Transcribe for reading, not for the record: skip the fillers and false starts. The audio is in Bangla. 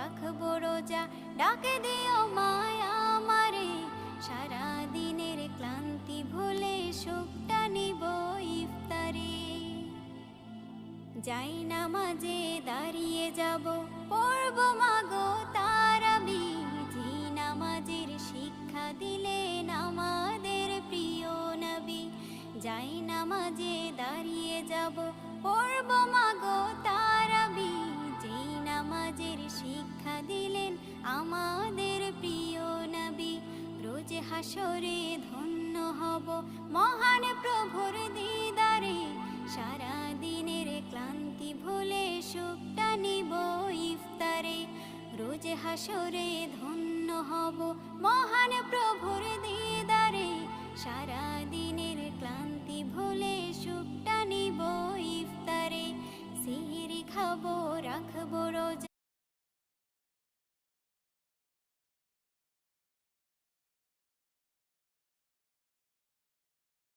রাখবো রোজা, ডাকে দিও মায়া আমারে। সারা দিনের ক্লান্তি ভুলে সুখটা নিব ইফতারে। যাই নামাজে দাঁড়িয়ে যাব, পড়ব মাগো তারাবি। যে নামাজের শিক্ষা দিলেন আমাদের প্রিয় নবী। যাই নামাজে দাঁড়িয়ে যাব, পড়ব মাগো তারাবি। যে নামাজের শিক্ষা দিলেন আমাদের প্রিয় নবী। রোজ হাসরে ধন্য হব মহান প্রভুর দিদারে। সারা দিনের ক্লান্তি ভুলে সুখটা নিব ইফতারে। রোজ হাসরে ধন্য হব মহান প্রভুর দিদারে। সারা দিনের ক্লান্তি ভুলে সুখটা নিব ইফতারে। সিহরি খাবো রাখবো রোজা,